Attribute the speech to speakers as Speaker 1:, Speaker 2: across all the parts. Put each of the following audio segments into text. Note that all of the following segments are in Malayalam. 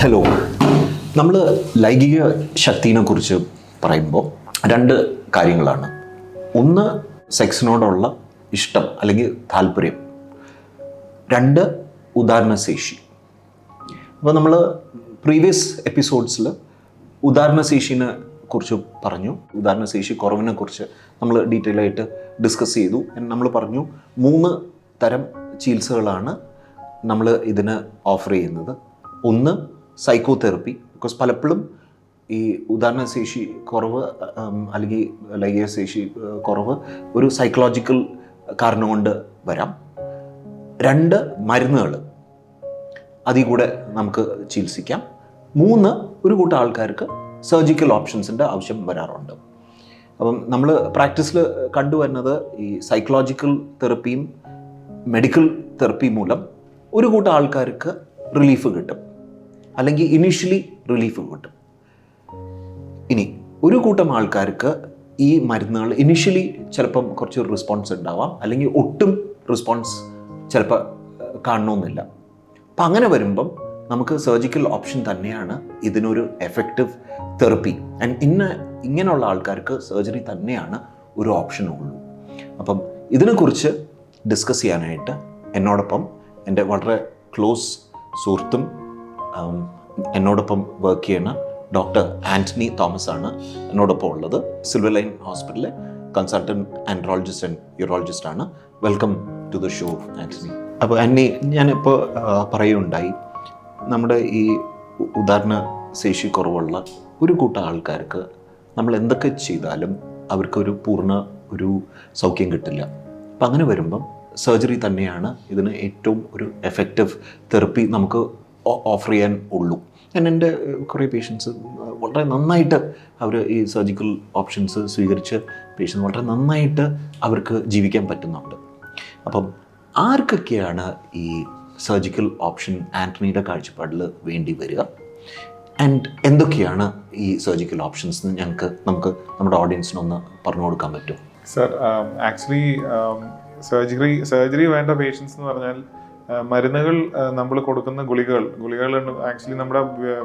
Speaker 1: ഹലോ, നമ്മൾ ലൈംഗിക ശക്തിനെ കുറിച്ച് പറയുമ്പോൾ രണ്ട് കാര്യങ്ങളാണ്. ഒന്ന്, സെക്സിനോടുള്ള ഇഷ്ടം അല്ലെങ്കിൽ താല്പര്യം. രണ്ട്, ഉദാഹരണശേഷി. അപ്പോൾ നമ്മൾ പ്രീവിയസ് എപ്പിസോഡ്സിൽ ഉദാഹരണശേഷിനെ കുറിച്ച് പറഞ്ഞു, ഉദാഹരണശേഷി കുറവിനെ കുറിച്ച് നമ്മൾ ഡീറ്റെയിൽ ആയിട്ട് ഡിസ്കസ് ചെയ്തു. നമ്മൾ പറഞ്ഞു 3 തരം ചികിത്സകളാണ് നമ്മൾ ഇതിന് ഓഫർ ചെയ്യുന്നത്. ഒന്ന്, സൈക്കോതെറപ്പി. ബിക്കോസ് പലപ്പോഴും ഈ ഉദാഹരണശേഷി കുറവ് അല്ലെങ്കിൽ ലൈംഗിക ശേഷി കുറവ് ഒരു സൈക്കോളജിക്കൽ കാരണം കൊണ്ട് വരാം. 2, മരുന്നുകൾ, അതിൽ കൂടെ നമുക്ക് ചികിത്സിക്കാം. 3, ഒരു കൂട്ടം ആൾക്കാർക്ക് സർജിക്കൽ ഓപ്ഷൻസിൻ്റെ ആവശ്യം വരാറുണ്ട്. അപ്പം നമ്മൾ പ്രാക്ടീസിൽ കണ്ടുവരുന്നത് ഈ സൈക്കോളജിക്കൽ തെറപ്പിയും മെഡിക്കൽ തെറപ്പി മൂലം ഒരു കൂട്ടം ആൾക്കാർക്ക് റിലീഫ് കിട്ടും, അല്ലെങ്കിൽ ഇനീഷ്യലി റിലീഫ് കിട്ടും. ഇനി ഒരു കൂട്ടം ആൾക്കാർക്ക് ഈ മരുന്നുകൾ ഇനീഷ്യലി ചിലപ്പം കുറച്ച് റെസ്പോൺസ് ഉണ്ടാവാം, അല്ലെങ്കിൽ ഒട്ടും റെസ്പോൺസ് ചിലപ്പോൾ കാണണമെന്നില്ല. അപ്പം അങ്ങനെ വരുമ്പം നമുക്ക് സർജിക്കൽ ഓപ്ഷൻ തന്നെയാണ് ഇതിനൊരു എഫക്റ്റീവ് തെറപ്പി. ആൻഡ് ഇങ്ങനെയുള്ള ആൾക്കാർക്ക് സർജറി തന്നെയാണ് ഒരു ഓപ്ഷനുള്ളൂ. അപ്പം ഇതിനെക്കുറിച്ച് ഡിസ്കസ് ചെയ്യാനായിട്ട് എന്നോടൊപ്പം എൻ്റെ വളരെ ക്ലോസ് സുഹൃത്തും എന്നോടൊപ്പം വർക്ക് ചെയ്യുന്ന ഡോക്ടർ ആൻ്റണി തോമസ് ആണ് എന്നോടൊപ്പം ഉള്ളത്. സിൽവർ ലൈൻ ഹോസ്പിറ്റലിലെ കൺസൾട്ടൻറ്റ് ആൻഡ്രോളജിസ്റ്റ് ആൻഡ് യൂറോളജിസ്റ്റ് ആണ്. Welcome to the show Antony. അപ്പോൾ ആൻ്റണി, ഞാനിപ്പോൾ പറയുകയുണ്ടായി, നമ്മുടെ ഈ ഉദാഹരണ ശേഷി കുറവുള്ള ഒരു കൂട്ടം ആൾക്കാർക്ക് നമ്മൾ എന്തൊക്കെ ചെയ്താലും അവർക്കൊരു പൂർണ്ണ ഒരു സൗഖ്യം കിട്ടില്ല. അപ്പം അങ്ങനെ വരുമ്പം സർജറി തന്നെയാണ് ഇതിന് ഏറ്റവും ഒരു എഫക്റ്റീവ് തെറപ്പി നമുക്ക് ഓഫർ ചെയ്യാൻ ഉള്ളൂ. ഞാൻ എൻ്റെ കുറേ പേഷ്യൻസ് വളരെ നന്നായിട്ട് അവർ ഈ സർജിക്കൽ ഓപ്ഷൻസ് സ്വീകരിച്ച് പേഷ്യൻസ് വളരെ നന്നായിട്ട് അവർക്ക് ജീവിക്കാൻ പറ്റുന്നുണ്ട്. അപ്പം ആർക്കൊക്കെയാണ് ഈ സർജിക്കൽ ഓപ്ഷൻ ആൻ്റണിയുടെ കാഴ്ചപ്പാടിൽ വേണ്ടി വരിക, ആൻഡ് എന്തൊക്കെയാണ് ഈ സർജിക്കൽ ഓപ്ഷൻസ് എന്ന് നമുക്ക് നമ്മുടെ ഓഡിയൻസിനൊന്ന് പറഞ്ഞു കൊടുക്കാൻ പറ്റും?
Speaker 2: സർ, ആക്ച്വലി സർജറി വേണ്ട പേഷ്യൻസ് എന്ന് പറഞ്ഞാൽ മരുന്നുകൾ നമ്മൾ കൊടുക്കുന്ന ഗുളികകളുണ്ട്. ആക്ച്വലി നമ്മുടെ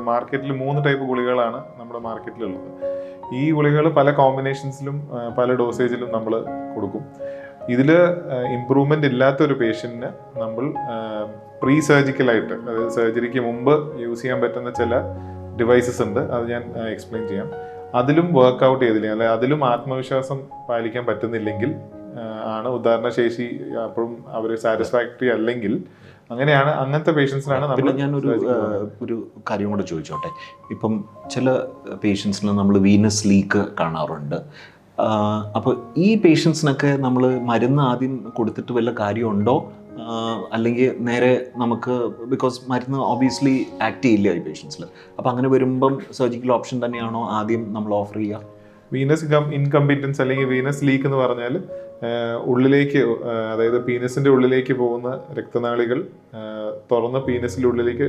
Speaker 2: മാർക്കറ്റിൽ 3 ടൈപ്പ് ഗുളികകളാണ് നമ്മുടെ മാർക്കറ്റിലുള്ളത്. ഈ ഗുളികകൾ പല കോമ്പിനേഷൻസിലും പല ഡോസേജിലും നമ്മൾ കൊടുക്കും. ഇതിൽ ഇമ്പ്രൂവ്മെൻ്റ് ഇല്ലാത്തൊരു പേഷ്യൻറ്റിന് നമ്മൾ പ്രീ സർജിക്കലായിട്ട്, അതായത് സർജറിക്ക് മുമ്പ് യൂസ് ചെയ്യാൻ പറ്റുന്ന ചില ഡിവൈസസ് ഉണ്ട്. അത് ഞാൻ എക്സ്പ്ലെയിൻ ചെയ്യാം. അതിലും വർക്കൗട്ട് ചെയ്തില്ലെങ്കിൽ, അല്ലെങ്കിൽ അതിലും ആത്മവിശ്വാസം പാലിക്കാൻ പറ്റുന്നില്ലെങ്കിൽ ആണ് ഉദാഹരണശേഷി അപ്പോഴും അവർ സാറ്റിസ്ഫാക്ടറി അല്ലെങ്കിൽ അങ്ങനത്തെ പേഷ്യൻസിനാണ് നമ്മൾ.
Speaker 1: ഒരു കാര്യം കൂടെ ചോദിച്ചോട്ടെ. ഇപ്പം ചില പേഷ്യൻസിന് നമ്മൾ വീനസ് ലീക്ക് കാണാറുണ്ട്. അപ്പോൾ ഈ പേഷ്യൻസിനൊക്കെ നമ്മൾ മരുന്ന് ആദ്യം കൊടുത്തിട്ട് വല്ല കാര്യമുണ്ടോ, അല്ലെങ്കിൽ നേരെ നമുക്ക്, ബിക്കോസ് മരുന്ന് ഓബിയസ്ലി ആക്ട് ചെയ്യില്ല ഈ പേഷ്യൻസിൽ. അപ്പോൾ അങ്ങനെ വരുമ്പം സർജിക്കൽ ഓപ്ഷൻ തന്നെയാണോ ആദ്യം നമ്മൾ ഓഫർ ചെയ്യുക?
Speaker 2: വീനസ് ഇൻകംപിറ്റൻസ് അല്ലെങ്കിൽ വീനസ് ലീക്ക് എന്ന് പറഞ്ഞാൽ ഉള്ളിലേക്ക്, അതായത് പീനസിൻ്റെ ഉള്ളിലേക്ക് പോകുന്ന രക്തനാളികൾ തുറന്ന് പീനസിൻ്റെ ഉള്ളിലേക്ക്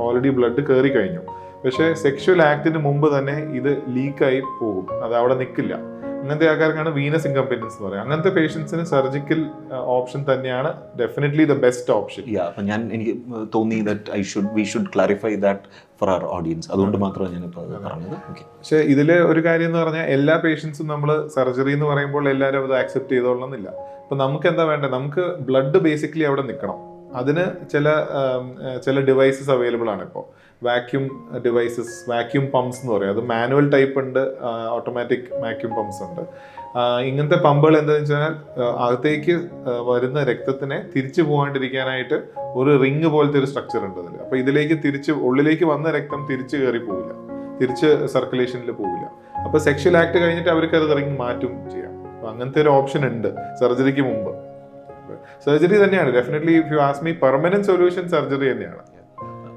Speaker 2: ഓൾറെഡി ബ്ലഡ് കയറി കഴിഞ്ഞു. പക്ഷേ സെക്ഷുവൽ ആക്ടിന് മുമ്പ് തന്നെ ഇത് ലീക്കായി പോകും, അത് അവിടെ നിൽക്കില്ല. അങ്ങനത്തെ ആൾക്കാർക്കാണ് വീനസ് ഇൻകംപിറ്റൻസ് എന്ന് പറയുക. അങ്ങനത്തെ പേഷ്യൻസിന് സർജിക്കൽ ഓപ്ഷൻ തന്നെയാണ് ഡെഫിനറ്റ്ലി ദ ബെസ്റ്റ് ഓപ്ഷൻ.
Speaker 1: അപ്പം എനിക്ക് തോന്നി we should clarify that for our audience. അതുകൊണ്ട് മാത്രമാണ് ഞാനിപ്പോൾ പറഞ്ഞത്.
Speaker 2: പക്ഷേ ഇതിൽ ഒരു കാര്യം എന്ന് പറഞ്ഞാൽ എല്ലാ പേഷ്യൻസും നമ്മൾ സർജറി എന്ന് പറയുമ്പോൾ എല്ലാവരും അത് ആക്സെപ്റ്റ് ചെയ്തോളണമെന്നില്ല. അപ്പം നമുക്ക് എന്താ വേണ്ടത്? നമുക്ക് ബ്ലഡ് ബേസിക്കലി അവിടെ നിൽക്കണം. അതിന് ചില ഡിവൈസസ് അവൈലബിൾ ആണ്. ഇപ്പോൾ വാക്യൂം ഡിവൈസസ്, വാക്യൂം പമ്പ്സ് എന്ന് പറയും. അത് മാനുവൽ ടൈപ്പ് ഉണ്ട്, ഓട്ടോമാറ്റിക് വാക്യൂം പമ്പ്സ് ഉണ്ട്. ഇങ്ങനത്തെ പമ്പുകൾ എന്താണെന്ന് വെച്ചാൽ അകത്തേക്ക് വരുന്ന രക്തത്തിനെ തിരിച്ചു പോകാണ്ടിരിക്കാനായിട്ട് ഒരു റിങ് പോലത്തെ ഒരു സ്ട്രക്ചർ ഉണ്ട് അതിൽ. അപ്പോൾ ഇതിലേക്ക് ഉള്ളിലേക്ക് വന്ന രക്തം തിരിച്ച് കയറി പോവില്ല, തിരിച്ച് സർക്കുലേഷനിൽ പോവില്ല. അപ്പോൾ സെക്ഷൽ ആക്ട് കഴിഞ്ഞിട്ട് അവർക്ക് അത് റിങ് മാറ്റും ചെയ്യാം. അപ്പോൾ അങ്ങനത്തെ ഒരു ഓപ്ഷൻ ഉണ്ട് സർജറിക്ക് മുമ്പ്. സർജറി തന്നെയാണ് definitely. If you ask me, permanent solution surgery തന്നെയാണ്.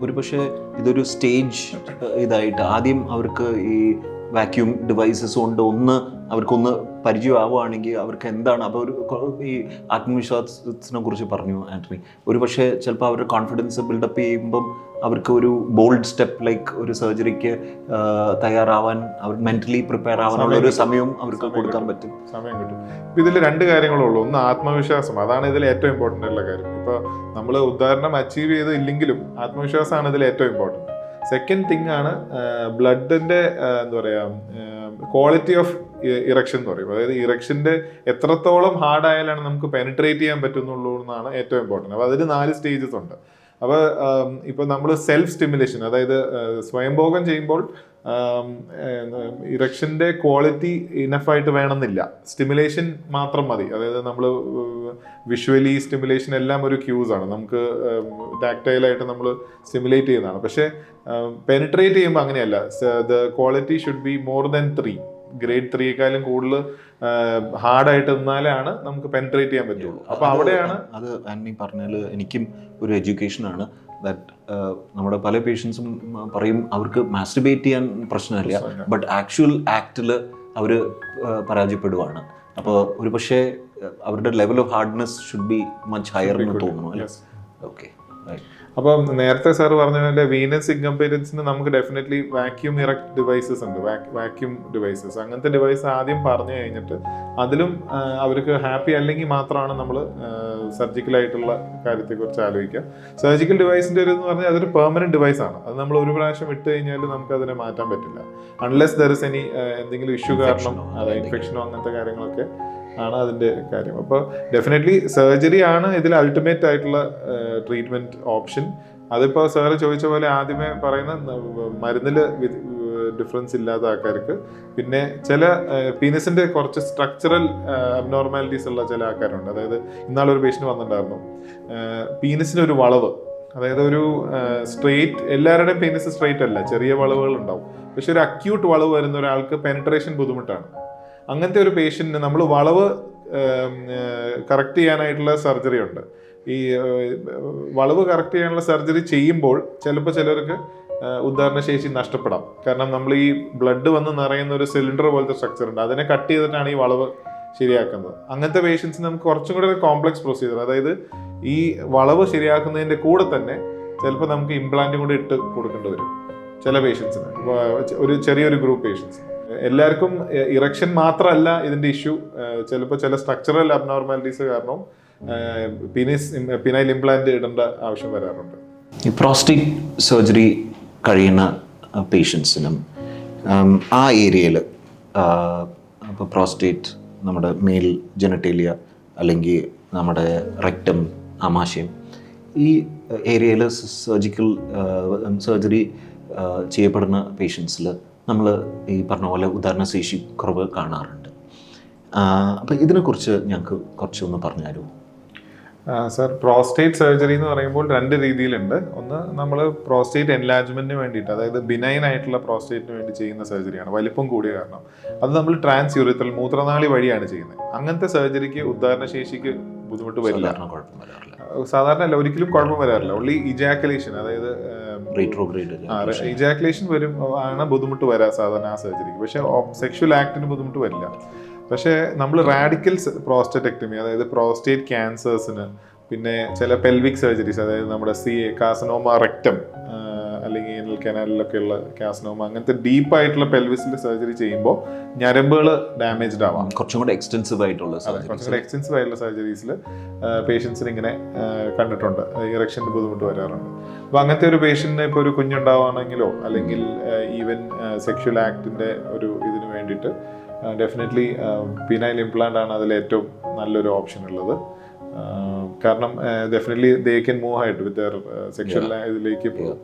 Speaker 1: ഒരു പക്ഷേ ഇതൊരു സ്റ്റേജ് ഇതായിട്ട് ആദ്യം അവർക്ക് ഈ വാക്യൂം ഡിവൈസസ് കൊണ്ട് അവർക്കൊന്ന് പരിചയമാവുകയാണെങ്കിൽ അവർക്ക് എന്താണ്, അപ്പോൾ ഈ ആത്മവിശ്വാസത്തിനെ കുറിച്ച് പറഞ്ഞു ആൻ്റണി. ഒരു പക്ഷേ ചിലപ്പോൾ അവരുടെ കോൺഫിഡൻസ് ബിൽഡപ്പ് ചെയ്യുമ്പം അവർക്ക് ഒരു ബോൾഡ് സ്റ്റെപ്പ് ലൈക്ക് ഒരു സർജറിക്ക് തയ്യാറാവാൻ, അവർ മെന്റലി പ്രിപ്പയർ ആവാനുള്ള ഒരു സമയവും അവർക്ക് കൊടുക്കാൻ പറ്റും,
Speaker 2: സമയം കിട്ടും. ഇപ്പം ഇതിൽ 2 കാര്യങ്ങളുള്ളൂ. ഒന്ന് ആത്മവിശ്വാസം, അതാണ് ഇതിൽ ഏറ്റവും ഇമ്പോർട്ടൻ്റ് ഉള്ള കാര്യം. ഇപ്പോൾ നമ്മൾ ഉദാഹരണം അച്ചീവ് ചെയ്തില്ലെങ്കിലും ആത്മവിശ്വാസമാണ് ഇതിൽ ഏറ്റവും ഇമ്പോർട്ടൻറ്റ്. സെക്കൻഡ് തിങ് ആണ് ബ്ലഡിന്റെ എന്താ പറയാ ക്വാളിറ്റി ഓഫ് ഇറക്ഷൻ എന്ന് പറയും. അതായത് ഇറക്ഷന്റെ എത്രത്തോളം ഹാർഡ് ആയാലാണ് നമുക്ക് പെനിട്രേറ്റ് ചെയ്യാൻ പറ്റുന്നുള്ളൂ എന്നാണ് ഏറ്റവും ഇമ്പോർട്ടൻറ്റ്. അപ്പോൾ അതിന് 4 സ്റ്റേജസ് ഉണ്ട്. അപ്പോൾ ഇപ്പോൾ നമ്മൾ സെൽഫ് സ്റ്റിമുലേഷൻ, അതായത് സ്വയംഭോഗം ചെയ്യുമ്പോൾ ഇറക്ഷന്റെ ക്വാളിറ്റി ഇനഫായിട്ട് വേണമെന്നില്ല, സ്റ്റിമുലേഷൻ മാത്രം മതി. അതായത് നമ്മൾ വിഷ്വലി സ്റ്റിമുലേഷൻ എല്ലാം ഒരു ക്യൂസ് ആണ്, നമുക്ക് ടാക്ടൈലായിട്ട് നമ്മൾ സ്റ്റിമുലേറ്റ് ചെയ്യുന്നതാണ്. പക്ഷേ പെനിട്രേറ്റ് ചെയ്യുമ്പോൾ അങ്ങനെയല്ല, the quality should be more than 3, grade 3യേക്കാളും കൂടുതൽ ഹാർഡായിട്ട് നിന്നാലാണ് നമുക്ക് പെനിട്രേറ്റ് ചെയ്യാൻ പറ്റുള്ളൂ. അപ്പൊ അവിടെയാണ്
Speaker 1: അത് ആന്റണി പറഞ്ഞാൽ എനിക്കും ഒരു എഡ്യൂക്കേഷനാണ്. ദാറ്റ് നമ്മുടെ പല പേഷ്യൻസും പറയും അവർക്ക് മാസ്റ്റുർബേറ്റ് ചെയ്യാൻ പ്രശ്നമില്ല, ബട്ട് ആക്ച്വൽ ആക്ടിൽ അവർ പരാജയപ്പെടുവാണ്. അപ്പോൾ ഒരു പക്ഷേ അവരുടെ level of hardness should be much higher എന്ന് തോന്നുന്നു അല്ലേ? ഓക്കെ.
Speaker 2: അപ്പം നേരത്തെ സാർ പറഞ്ഞ പോലെ വീനസ് ഇൻകംപീറ്റൻസിന് നമുക്ക് ഡെഫിനറ്റ്ലി വാക്യൂം ഇറക്ട് ഡിവൈസസ് ഉണ്ട്, വാക്യൂം ഡിവൈസസ്. അങ്ങനത്തെ ഡിവൈസ് ആദ്യം പറഞ്ഞു കഴിഞ്ഞിട്ട് അതിലും അവർക്ക് ഹാപ്പി അല്ലെങ്കിൽ മാത്രമാണ് നമ്മൾ സർജിക്കലായിട്ടുള്ള കാര്യത്തെക്കുറിച്ച് ആലോചിക്കുക. സർജിക്കൽ ഡിവൈസിൻ്റെ ഒരു എന്ന് പറഞ്ഞാൽ അതൊരു പെർമനന്റ് ഡിവൈസ് ആണ്. അത് നമ്മൾ ഒരു പ്രാവശ്യം ഇട്ട് കഴിഞ്ഞാൽ നമുക്ക് അതിനെ മാറ്റാൻ പറ്റില്ല, അൺലെസ് ദർ ഇസ് എനി എന്തെങ്കിലും ഇഷ്യൂ കാരണം, അതായത് ഇൻഫെക്ഷനോ അങ്ങനത്തെ കാര്യങ്ങളൊക്കെ ആണ് അതിൻ്റെ കാര്യം. അപ്പോൾ ഡെഫിനറ്റ്ലി സർജറി ആണ് ഇതിൽ അൾട്ടിമേറ്റ് ആയിട്ടുള്ള ട്രീറ്റ്മെൻറ്റ് ഓപ്ഷൻ. അതിപ്പോൾ സാറ് ചോദിച്ച പോലെ ആദ്യമേ പറയുന്ന മരുന്നിൽ ഡിഫറൻസ് ഇല്ലാത്ത ആൾക്കാർക്ക്, പിന്നെ ചില പീനസിൻ്റെ കുറച്ച് സ്ട്രക്ചറൽ അബ്നോർമാലിറ്റീസ് ഉള്ള ചില ആൾക്കാരുണ്ട്. അതായത് ഇന്നാളൊരു പേഷ്യൻ്റ് വന്നിട്ടുണ്ടായിരുന്നു, പീനസിന് ഒരു വളവ്, അതായത് ഒരു സ്ട്രെയിറ്റ്, എല്ലാവരുടെയും പീനസ് സ്ട്രെയിറ്റ് അല്ല, ചെറിയ വളവുകൾ ഉണ്ടാവും. പക്ഷെ ഒരു അക്യൂട്ട് വളവ് വരുന്ന ഒരാൾക്ക് പെനിട്രേഷൻ ബുദ്ധിമുട്ടാണ്. അങ്ങനത്തെ ഒരു പേഷ്യൻറ്റിന് നമ്മൾ വളവ് കറക്റ്റ് ചെയ്യാനായിട്ടുള്ള സർജറി ഉണ്ട്. ഈ വളവ് കറക്റ്റ് ചെയ്യാനുള്ള സർജറി ചെയ്യുമ്പോൾ ചിലപ്പോൾ ചിലർക്ക് ഉദാഹരണശേഷി നഷ്ടപ്പെടാം. കാരണം നമ്മൾ ഈ ബ്ലഡ് വന്ന് നിറയുന്ന ഒരു സിലിണ്ടർ പോലത്തെ സ്ട്രക്ചർ ഉണ്ട്, അതിനെ കട്ട് ചെയ്തിട്ടാണ് ഈ വളവ് ശരിയാക്കുന്നത്. അങ്ങനത്തെ പേഷ്യൻസിന് നമുക്ക് കുറച്ചും കൂടെ ഒരു കോംപ്ലക്സ് പ്രൊസീജിയർ, അതായത് ഈ വളവ് ശരിയാക്കുന്നതിൻ്റെ കൂടെ തന്നെ ചിലപ്പോൾ നമുക്ക് ഇംപ്ലാന്റും കൂടി ഇട്ട് കൊടുക്കേണ്ടി വരും ചില പേഷ്യൻസിന്, ഒരു ചെറിയൊരു ഗ്രൂപ്പ് പേഷ്യൻസിന്. എല്ലാവർക്കും ഇറക്ഷൻ മാത്രമല്ല ഇതിൻ്റെ ഇഷ്യൂ, ചിലപ്പോൾ ചില സ്ട്രക്ചറൽ അബ്നോർമാലിറ്റീസ് കാരണം പിനൈൽ ഇംപ്ലാന്റ് ഇടേണ്ട ആവശ്യം വരാറുണ്ട്.
Speaker 1: ഈ പ്രോസ്റ്റേറ്റ് സർജറി കഴിയുന്ന പേഷ്യൻസിനും ആ ഏരിയയിൽ ഇപ്പോൾ പ്രോസ്റ്റേറ്റ്, നമ്മുടെ മെയിൽ ജെനറ്റേലിയ അല്ലെങ്കിൽ നമ്മുടെ റെക്ടം, ആമാശയം, ഈ ഏരിയയിൽ സർജറി ചെയ്യപ്പെടുന്ന പേഷ്യൻസിൽ നമ്മൾ ഈ പറഞ്ഞ പോലെ ഉദാഹരണശേഷി കുറവ് കാണാറുണ്ട്. അപ്പോൾ ഇതിനെക്കുറിച്ച് ഞങ്ങൾക്ക് കുറച്ചൊന്ന് പറഞ്ഞു തരുമോ?
Speaker 2: സർ, പ്രോസ്റ്റേറ്റ് സർജറി എന്ന് പറയുമ്പോൾ 2 രീതിയിലുണ്ട്. ഒന്ന് നമ്മൾ പ്രോസ്റ്റേറ്റ് എൻലാർജ്മെന്റിന് വേണ്ടിയിട്ട്, അതായത് ബിനൈൻ ആയിട്ടുള്ള പ്രോസ്റ്റേറ്റിന് വേണ്ടി ചെയ്യുന്ന സർജറിയാണ്, വലിപ്പം കൂടിയ കാരണം. അത് നമ്മൾ ട്രാൻസ് യൂറിത്രൽ മൂത്രനാളി വഴിയാണ് ചെയ്യുന്നത്. അങ്ങനത്തെ സർജറിക്ക് ഉദാഹരണശേഷിക്ക് ബുദ്ധിമുട്ട് വരില്ല, സാധാരണ അല്ല, ഒരിക്കലും കുഴപ്പം വരാറില്ല. ഓൺലി ഇജാക്കുലേഷൻ, അതായത് ഇജാക്കുലേഷൻ വരും ആണ് ബുദ്ധിമുട്ട് വരാം സാധാരണ ആ സർജറിക്ക്. പക്ഷെ സെക്ഷൽ ആക്ടിന് ബുദ്ധിമുട്ട് വരില്ല. പക്ഷേ നമ്മൾ റാഡിക്കൽ പ്രോസ്റ്ററ്റക്ടമി, അതായത് പ്രോസ്റ്റേറ്റ് ക്യാൻസേഴ്സിന്, പിന്നെ ചില പെൽവിക് സർജറീസ്, അതായത് നമ്മുടെ കാസനോമ റെക്ടം അല്ലെങ്കിൽ ഏനൽ കനാലിലൊക്കെ ഉള്ള കാസനോമ, അങ്ങനത്തെ ഡീപ്പായിട്ടുള്ള പെൽവിസിന്റെ സർജറി ചെയ്യുമ്പോൾ ഞരമ്പുകൾ ഡാമേജ്ഡ് ആവാം.
Speaker 1: കുറച്ചും കൂടെ എക്സ്റ്റെൻസീവ് ആയിട്ടുള്ള
Speaker 2: സർജറീസിൽ പേഷ്യൻസിന് ഇങ്ങനെ കണ്ടിട്ടുണ്ട്, ഇറക്ഷൻ്റെ ബുദ്ധിമുട്ട് വരാറുണ്ട്. അപ്പോൾ അങ്ങനത്തെ ഒരു പേഷ്യന്റിന് ഇപ്പോൾ ഒരു കുഞ്ഞുണ്ടാവുകയാണെങ്കിലോ അല്ലെങ്കിൽ ഈവൻ സെക്ഷൽ ആക്ടിന്റെ ഒരു ഇതിന് വേണ്ടിയിട്ട് ഡെഫിനറ്റ്ലി പിനൈൽ ഇംപ്ലാന്റ് ആണ് അതിൽ ഏറ്റവും നല്ലൊരു ഓപ്ഷൻ ഉള്ളത്. കാരണം ഡെഫിനറ്റ്ലി ദേ ക്യാൻ മൂവ് ആയിട്ട് വിത്ത് ദെയർ സെക്ഷൽ ഇതിലേക്ക്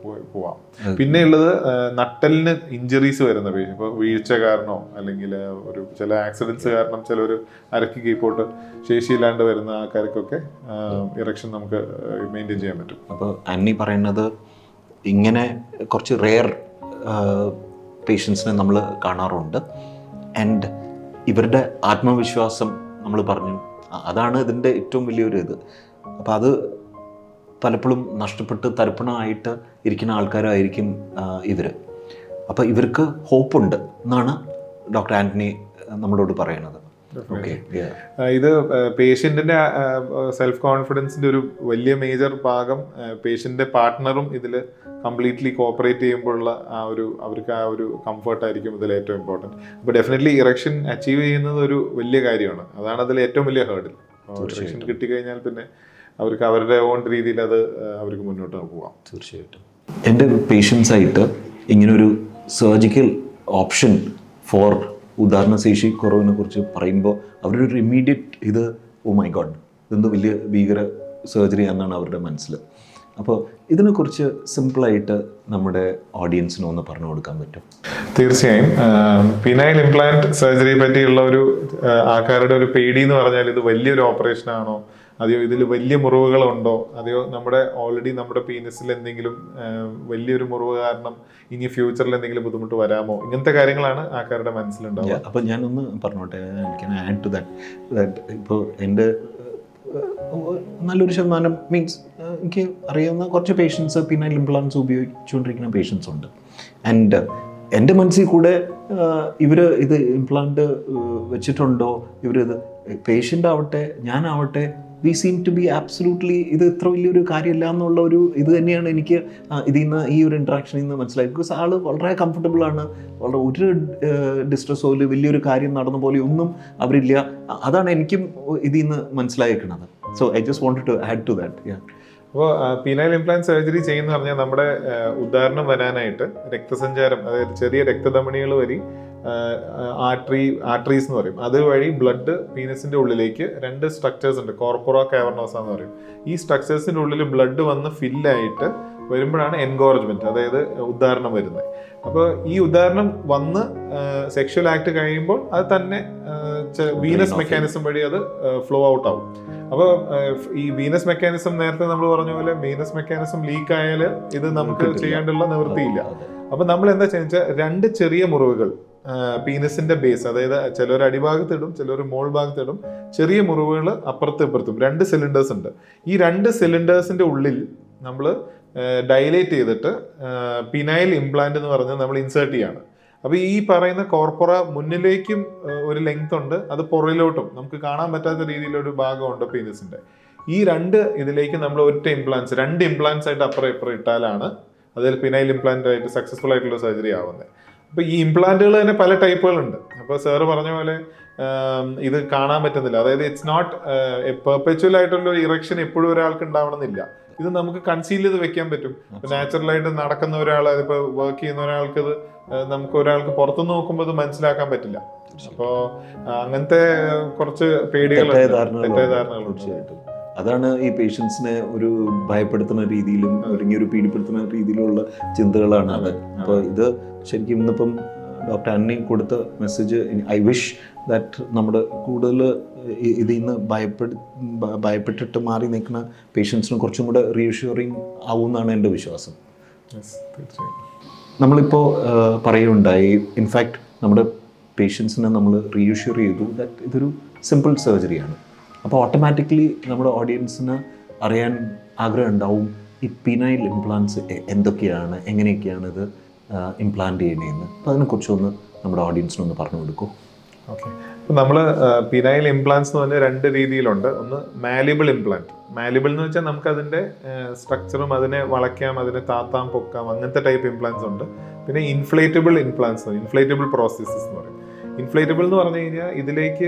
Speaker 2: പോവാം. പിന്നെ ഉള്ളത് നട്ടലിന് ഇഞ്ചറീസ് വരുന്ന പേഷ്യൻ, ഇപ്പോൾ വീഴ്ച കാരണമോ അല്ലെങ്കിൽ ഒരു ചില ആക്സിഡൻസ് കാരണം ചിലർ അരക്ക് കീപ്പോട്ട് ശേഷിയില്ലാണ്ട് വരുന്ന ആൾക്കാർക്കൊക്കെ ഇറക്ഷൻ നമുക്ക് മെയിൻറ്റെയിൻ ചെയ്യാൻ പറ്റും.
Speaker 1: അപ്പോൾ ആന്റണി പറയുന്നത് ഇങ്ങനെ കുറച്ച് റെയർ പേഷ്യൻസിനെ നമ്മൾ കാണാറുണ്ട്. ആൻഡ് ഇവരുടെ ആത്മവിശ്വാസം നമ്മൾ പറഞ്ഞു, അതാണ് ഇതിൻ്റെ ഏറ്റവും വലിയൊരു ഇത്. അപ്പോൾ അത് പലപ്പോഴും നഷ്ടപ്പെട്ട് തരിപ്പണമായിട്ട് ഇരിക്കുന്ന ആൾക്കാരായിരിക്കും ഇവർ. അപ്പോൾ ഇവർക്ക് ഹോപ്പുണ്ട് എന്നാണ് ഡോക്ടർ ആന്റണി നമ്മളോട് പറയുന്നത്.
Speaker 2: ഇത് പേഷ്യന്റിന്റെ സെൽഫ് കോൺഫിഡൻസിന്റെ ഒരു വലിയ മേജർ ഭാഗം പേഷ്യന്റിന്റെ പാർട്ട്ണറും ഇതിൽ കംപ്ലീറ്റ്ലി കോപ്പറേറ്റ് ചെയ്യുമ്പോഴുള്ള അവർക്ക് ആ ഒരു കംഫർട്ടായിരിക്കും ഇതിൽ ഏറ്റവും ഇമ്പോർട്ടൻറ്റ്. അപ്പോൾ ഡെഫിനറ്റ്ലി ഇറക്ഷൻ അച്ചീവ് ചെയ്യുന്നത് ഒരു വലിയ കാര്യമാണ്, അതാണ് അതിൽ ഏറ്റവും വലിയ ഹേർഡിൽ. ഇറക്ഷൻ കിട്ടിക്കഴിഞ്ഞാൽ പിന്നെ അവർക്ക് അവരുടെ ഓൺ രീതിയിൽ അത് അവർക്ക് മുന്നോട്ട് പോകാം.
Speaker 1: തീർച്ചയായിട്ടും. എൻ്റെ പേഷ്യൻസായിട്ട് ഇങ്ങനൊരു സർജിക്കൽ ഓപ്ഷൻ ഫോർ ഉദാഹരണശേഷി കുറവിനെ കുറിച്ച് പറയുമ്പോൾ അവരൊരു ഇമ്മീഡിയറ്റ് ഇത് ഓ മൈ ഗോഡ് ഇതെന്തോ വലിയ ഭീകര സർജറി എന്നാണ് അവരുടെ മനസ്സിൽ. അപ്പോൾ ഇതിനെക്കുറിച്ച് സിമ്പിളായിട്ട് നമ്മുടെ ഓഡിയൻസിന് ഒന്ന് പറഞ്ഞു കൊടുക്കാൻ പറ്റും?
Speaker 2: തീർച്ചയായും. പിനൈൽ ഇംപ്ലാന്റ് സർജറിയെ പറ്റിയുള്ള ഒരു ആൾക്കാരുടെ ഒരു പേടി എന്ന് പറഞ്ഞാൽ ഇത് വലിയൊരു ഓപ്പറേഷൻ ആണോ, അതെയോ ഇതിൽ വലിയ മുറിവുകളുണ്ടോ, അതെയോ ഓൾറെഡി നമ്മുടെ പീനസിൽ എന്തെങ്കിലും വലിയൊരു മുറിവ് കാരണം ഇനി ഫ്യൂച്ചറിൽ എന്തെങ്കിലും ബുദ്ധിമുട്ട് വരാമോ, ഇങ്ങനത്തെ കാര്യങ്ങളാണ് ആൾക്കാരുടെ മനസ്സിലുണ്ടാവുക.
Speaker 1: അപ്പോൾ ഞാനൊന്ന് പറഞ്ഞോട്ടെ, ആഡ് ടു ദാറ്റ്. ഇപ്പോൾ എൻ്റെ നല്ലൊരു ശതമാനം മീൻസ് എനിക്ക് അറിയാവുന്ന കുറച്ച് പേഷ്യൻസ് പിനൈൽ ഇംപ്ലാന്റ്സ് ഉപയോഗിച്ചുകൊണ്ടിരിക്കുന്ന പേഷ്യൻസ് ഉണ്ട്. ആൻഡ് എൻ്റെ മനസ്സിൽ കൂടെ ഇവർ ഇത് ഇംപ്ലാന്റ് വെച്ചിട്ടുണ്ടോ, ഇവരിത് പേഷ്യൻ്റ് ആവട്ടെ ഞാനാവട്ടെ we seem to be absolutely ഇത് ഇത്ര വലിയൊരു കാര്യമില്ല എന്നുള്ള ഒരു ഇത് തന്നെയാണ് എനിക്ക് ഇതിൽ നിന്ന് ഈ ഒരു ഇൻട്രാക്ഷനിൽ നിന്ന് മനസ്സിലായി. ബിക്കോസ് ആൾ വളരെ കംഫർട്ടബിളാണ്, വളരെ ഒരു ഡിസ്ട്രെസ്സോ ഒരു വലിയൊരു കാര്യം നടന്ന പോലെ ഒന്നും അവരില്ല. അതാണ് എനിക്കും ഇതിൽ നിന്ന് മനസ്സിലായിരിക്കുന്നത്. So I just wanted to add to that.
Speaker 2: അപ്പോൾ പിനൈൽ ഇംപ്ലാന്റ് സർജറി ചെയ്യുന്ന പറഞ്ഞാൽ നമ്മുടെ ഉദാഹരണം വരാനായിട്ട് രക്തസഞ്ചാരം, അതായത് ചെറിയ രക്തധമനികൾ വഴി ആർട്ടറീസ് എന്ന് പറയും, അതുവഴി ബ്ലഡ് പീനസിന്റെ ഉള്ളിലേക്ക് 2 സ്ട്രക്ചേഴ്സ് ഉണ്ട്, കോർപ്പറ കാവർണോസ എന്ന് പറയും. ഈ സ്ട്രക്ചേഴ്സിന്റെ ഉള്ളിൽ ബ്ലഡ് വന്ന് ഫില്ലായിട്ട് വരുമ്പോഴാണ് എൻഗോർജ്മെന്റ്, അതായത് ഉദാഹരണം വരുന്നത്. അപ്പോൾ ഈ ഉദാഹരണം വന്ന് സെക്ഷൽ ആക്ട് കഴിയുമ്പോൾ അത് തന്നെ വീനസ് മെക്കാനിസം വഴി അത് ഫ്ലോ ഔട്ട് ആവും. അപ്പോൾ ഈ വീനസ് മെക്കാനിസം നേരത്തെ നമ്മൾ പറഞ്ഞ പോലെ വീനസ് മെക്കാനിസം ലീക്ക് ആയാൽ ഇത് നമുക്ക് ചെയ്യാണ്ടുള്ള നിവൃത്തിയില്ല. അപ്പൊ നമ്മൾ എന്താ വെച്ചാൽ 2 ചെറിയ മുറിവുകൾ പീനസിന്റെ ബേസ്, അതായത് ചിലർ അടിഭാഗത്തിടും ചിലർ മോൾ ഭാഗത്തിടും, ചെറിയ മുറിവുകൾ അപ്പുറത്തും ഇപ്പുറത്തും 2 സിലിണ്ടേഴ്സ് ഉണ്ട്. ഈ 2 സിലിണ്ടേഴ്സിന്റെ ഉള്ളിൽ നമ്മൾ ഡയലേറ്റ് ചെയ്തിട്ട് പിനൈൽ ഇംപ്ലാന്റ് എന്ന് പറഞ്ഞ് നമ്മൾ ഇൻസേർട്ട് ചെയ്യാണ്. അപ്പൊ ഈ പറയുന്ന കോർപ്പറ മുന്നിലേക്കും ഒരു ലെങ്ത് ഉണ്ട്, അത് പുറയിലോട്ടും നമുക്ക് കാണാൻ പറ്റാത്ത രീതിയിലൊരു ഭാഗമുണ്ട് പീനസിന്റെ. ഈ 2 ഇതിലേക്ക് നമ്മൾ ഒറ്റ ഇംപ്ലാന്റ്സ് 2 ഇംപ്ലാന്റ്സ് ആയിട്ട് അപ്പുറം ഇപ്പുറം ഇട്ടാലാണ് അതിൽ പിനൈൽ ഇംപ്ലാന്റ് ആയിട്ട് സക്സസ്ഫുൾ ആയിട്ടുള്ള സർജറി ആവുന്നത്. അപ്പൊ ഈ ഇംപ്ലാന്റുകൾ തന്നെ പല ടൈപ്പുകളുണ്ട്. അപ്പൊ സാറ് പറഞ്ഞ പോലെ ഇത് കാണാൻ പറ്റുന്നില്ല, അതായത് ഇറ്റ്സ് നോട്ട് പെർപെച്വൽ ആയിട്ടുള്ള ഒരു ഇറക്ഷൻ എപ്പോഴും ഒരാൾക്ക് ഉണ്ടാവണമെന്നില്ല. ഇത് നമുക്ക് കൺസീൽ ചെയ്ത് വെക്കാൻ പറ്റും. നാച്ചുറലായിട്ട് നടക്കുന്ന ഒരാൾ, അതിപ്പോ വർക്ക് ചെയ്യുന്ന ഒരാൾക്ക് ഇത് നമുക്ക് ഒരാൾക്ക് പുറത്തുനിന്ന് നോക്കുമ്പോൾ ഇത് മനസ്സിലാക്കാൻ പറ്റില്ല. അപ്പോ അങ്ങനത്തെ കുറച്ച് പേടികളുണ്ട്, തെറ്റായ ധാരണകളുണ്ട്.
Speaker 1: അതാണ് ഈ പേഷ്യൻസിനെ ഒരു ഭയപ്പെടുത്തുന്ന രീതിയിലും അല്ലെങ്കിൽ ഒരു പീഡിപ്പെടുത്തുന്ന രീതിയിലുള്ള ചിന്തകളാണ് അത്. അപ്പോൾ ഇത് ശരിക്കും ഇന്നിപ്പം ഡോക്ടർ ആന്റണി കൊടുത്ത മെസ്സേജ്, ഐ വിഷ് ദാറ്റ് നമ്മുടെ കൂടുതൽ ഇതിൽ നിന്ന് ഭയപ്പെട്ടിട്ട് മാറി നിൽക്കുന്ന പേഷ്യൻസിന് കുറച്ചും കൂടെ റീഅഷ്യൂറിങ് ആവുമെന്നാണ് എൻ്റെ വിശ്വാസം. നമ്മളിപ്പോൾ പറയുകയുണ്ടായി, ഇൻഫാക്ട് നമ്മുടെ പേഷ്യൻസിനെ നമ്മൾ റീഅഷ്യൂർ ചെയ്തു ദാറ്റ് ഇതൊരു സിമ്പിൾ സർജറിയാണ്. അപ്പോൾ ഓട്ടോമാറ്റിക്കലി നമ്മുടെ ഓഡിയൻസിന് അറിയാൻ ആഗ്രഹം ഉണ്ടാവും ഈ പിനൈൽ ഇംപ്ലാന്റ്സ് എന്തൊക്കെയാണ്, എങ്ങനെയൊക്കെയാണ് ഇത് ഇംപ്ലാന്റ് ചെയ്യണതെന്ന്. അപ്പോൾ അതിനെക്കുറിച്ചൊന്ന് നമ്മുടെ ഓഡിയൻസിനൊന്ന് പറഞ്ഞു കൊടുക്കൂ.
Speaker 2: ഓക്കെ, അപ്പോൾ നമ്മൾ പിനൈൽ ഇംപ്ലാന്റ്സ് എന്ന് പറഞ്ഞാൽ 2 രീതിയിലുണ്ട്. ഒന്ന് മാലിബിൾ ഇംപ്ലാന്റ്. മാലിബിൾ എന്ന് വെച്ചാൽ നമുക്ക് അതിൻ്റെ സ്ട്രക്ചറും അതിനെ വളയ്ക്കാം, അതിനെ താത്താം പൊക്കാം, അങ്ങനത്തെ ടൈപ്പ് ഇംപ്ലാന്റ്സ് ഉണ്ട്. പിന്നെ ഇൻഫ്ലേറ്റബിൾ ഇംപ്ലാന്റ്സ്, ഇൻഫ്ലേറ്റബിൾ പ്രോസസ്സസ് എന്ന് പറയും. ഇൻഫ്ലേറ്റബിൾ എന്ന് പറഞ്ഞു കഴിഞ്ഞാൽ ഇതിലേക്ക്